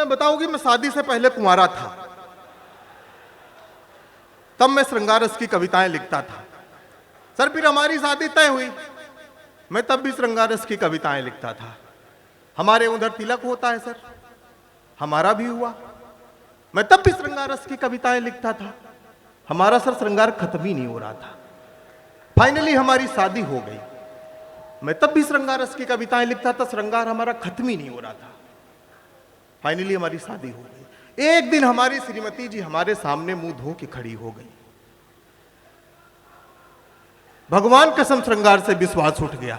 मैं बताऊंगी, मैं शादी से पहले कुंवारा था, तब मैं श्रृंगार रस की कविताएं लिखता था। सर फिर हमारी शादी तय हुई, मैं तब भी श्रृंगार रस की कविताएं लिखता था। हमारे उधर तिलक होता है सर, हमारा भी हुआ, मैं तब भी श्रृंगार रस की कविताएं लिखता था। हमारा सर श्रृंगार खत्म ही नहीं हो रहा था। फाइनली हमारी शादी हो गई, मैं तब भी श्रृंगार रस की कविताएं लिखता था, श्रृंगार हमारा खत्म ही नहीं हो रहा था। फाइनली हमारी शादी हो गई। एक दिन हमारी श्रीमती जी हमारे सामने मुंह धो के खड़ी हो गई। भगवान कसम श्रृंगार से विश्वास उठ गया।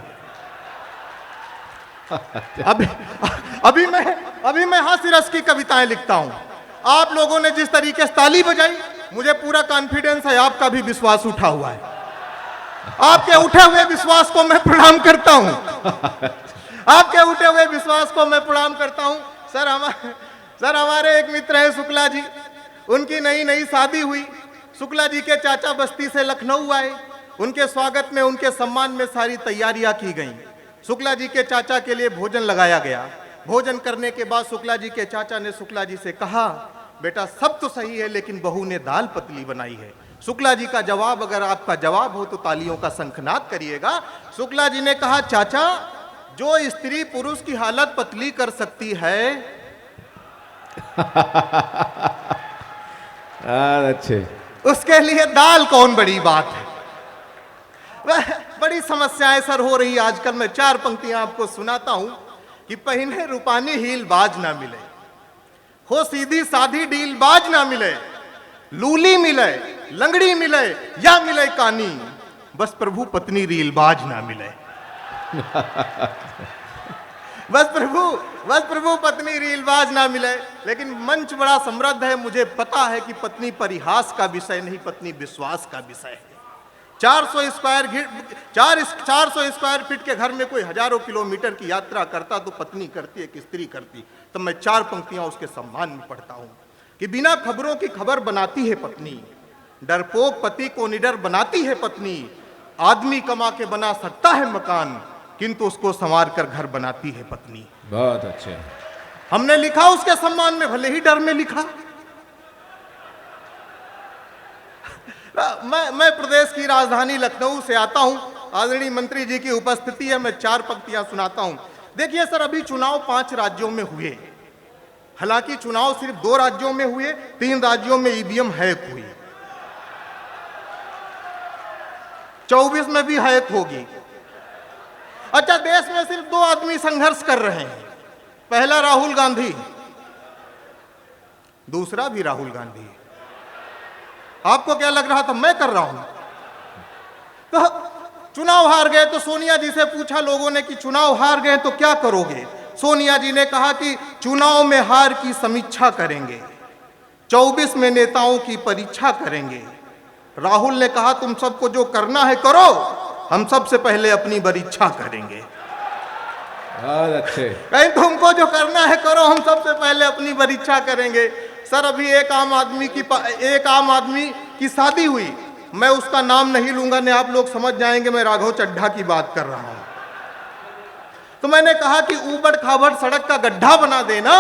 अभी मैं हास्य रस की कविताएं लिखता हूं। आप लोगों ने जिस तरीके से ताली बजाई, मुझे पूरा कॉन्फिडेंस है आपका भी विश्वास उठा हुआ है। आपके उठे हुए विश्वास को मैं प्रणाम करता हूं। आपके उठे हुए विश्वास को मैं प्रणाम करता हूं। सर हमारे एक मित्र हैं शुक्ला जी, उनकी नई नई शादी हुई। शुक्ला जी के चाचा बस्ती से लखनऊ आए, उनके स्वागत में, उनके सम्मान में सारी तैयारियां की गईं। शुक्ला जी के चाचा के लिए भोजन लगाया गया। भोजन करने के बाद शुक्ला जी के चाचा ने शुक्ला जी से कहा, बेटा सब तो सही है लेकिन बहू ने दाल पतली बनाई है। शुक्ला जी का जवाब, अगर आपका जवाब हो तो तालियों का शंखनाद करिएगा। शुक्ला जी ने कहा, चाचा जो स्त्री पुरुष की हालत पतली कर सकती है अच्छे, उसके लिए दाल कौन बड़ी बात है। बड़ी समस्याएं सर हो रही आजकल। मैं 4 पंक्तियां आपको सुनाता हूं कि पहिने रूपानी हील बाज ना मिले, हो सीधी साधी डील बाज ना मिले, लूली मिले, लंगड़ी मिले या मिले कानी, बस प्रभु पत्नी रील बाज ना मिले। बस प्रभु पत्नी रीलबाज ना मिले। लेकिन मंच बड़ा समृद्ध है, मुझे पता है कि पत्नी परिहास का विषय नहीं, पत्नी विश्वास का विषय है। 400 स्क्वायर फीट के घर में कोई हजारों किलोमीटर की यात्रा करता तो पत्नी करती, एक स्त्री करती। तो मैं 4 पंक्तियां उसके सम्मान में पढ़ता हूं कि बिना खबरों की खबर बनाती है पत्नी, डरपोक पति को निडर बनाती है पत्नी, आदमी कमा के बना सकता है मकान किंतु उसको संवार कर घर बनाती है पत्नी। बहुत अच्छे। हमने लिखा उसके सम्मान में, भले ही डर में लिखा। मैं प्रदेश की राजधानी लखनऊ से आता हूं, आदरणीय मंत्री जी की उपस्थिति है, मैं 4 पंक्तियां सुनाता हूं। देखिए सर, अभी चुनाव 5 राज्यों में हुए, हालांकि चुनाव सिर्फ 2 राज्यों में हुए, 3 राज्यों में ईवीएम हैक हुई, 24 में भी हैक होगी। अच्छा, देश में सिर्फ 2 आदमी संघर्ष कर रहे हैं, पहला राहुल गांधी, दूसरा भी राहुल गांधी। आपको क्या लग रहा था मैं कर रहा हूं? तो चुनाव हार गए तो सोनिया जी से पूछा लोगों ने कि चुनाव हार गए तो क्या करोगे? सोनिया जी ने कहा कि चुनाव में हार की समीक्षा करेंगे, 24 में नेताओं की परीक्षा करेंगे। राहुल ने कहा, तुम सबको जो करना है करो, हम सबसे पहले अपनी परीक्षा करेंगे। अच्छे। कहीं तुमको जो करना है करो, हम सबसे पहले अपनी परीक्षा करेंगे। सर अभी एक आम आदमी की शादी हुई, मैं उसका नाम नहीं लूंगा, नहीं आप लोग समझ जाएंगे मैं राघव चड्ढा की बात कर रहा हूं। तो मैंने कहा कि ऊबड़ खाबड़ सड़क का गड्ढा बना देना,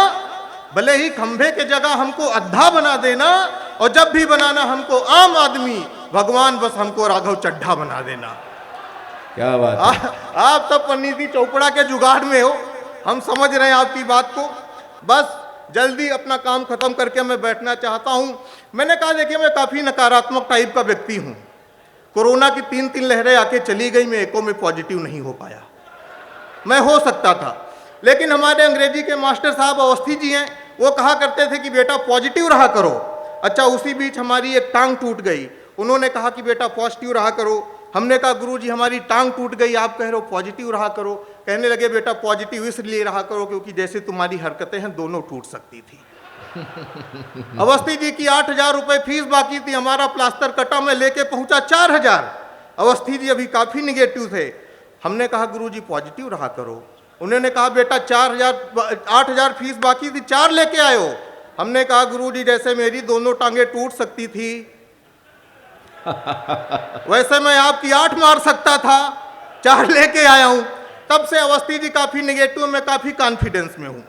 भले ही खंभे के जगह हमको अद्धा बना देना, और जब भी बनाना हमको आम आदमी, भगवान बस हमको राघव चड्ढा बना देना। क्या बात है। आप तब नीति चोपड़ा के जुगाड़ में हो, हम समझ रहे हैं आपकी बात को। बस जल्दी अपना काम खत्म करके मैं बैठना चाहता हूं। मैंने कहा देखिए, मैं काफी नकारात्मक टाइप का व्यक्ति हूं। कोरोना की 3 लहरें आके चली गई, मैं एको में पॉजिटिव नहीं हो पाया। मैं हो सकता था, लेकिन हमारे अंग्रेजी के मास्टर साहब अवस्थी जी हैं, वो कहा करते थे कि बेटा पॉजिटिव रहा करो। अच्छा, उसी बीच हमारी एक टांग टूट गई, उन्होंने कहा कि बेटा पॉजिटिव रहा करो। हमने कहा गुरुजी हमारी टांग टूट गई, आप कह रहे हो पॉजिटिव रहा करो। कहने लगे बेटा पॉजिटिव इसलिए रहा करो क्योंकि जैसे तुम्हारी हरकतें हैं दोनों टूट सकती थी। अवस्थी जी की 8,000 रुपए फीस बाकी थी, हमारा प्लास्टर कटा, मैं लेके पहुंचा 4,000। अवस्थी जी अभी काफी निगेटिव थे। हमने कहा गुरुजी पॉजिटिव रहा करो। उन्होंने कहा बेटा 8,000 फीस बाकी थी, 4 लेके आयो। हमने कहा गुरुजी जैसे मेरी दोनों टांगे टूट सकती थी वैसे मैं आपकी 8 मार सकता था, 4 लेके आया हूं। तब से अवस्थी जी काफी निगेटिव, मैं काफी कॉन्फिडेंस में हूं।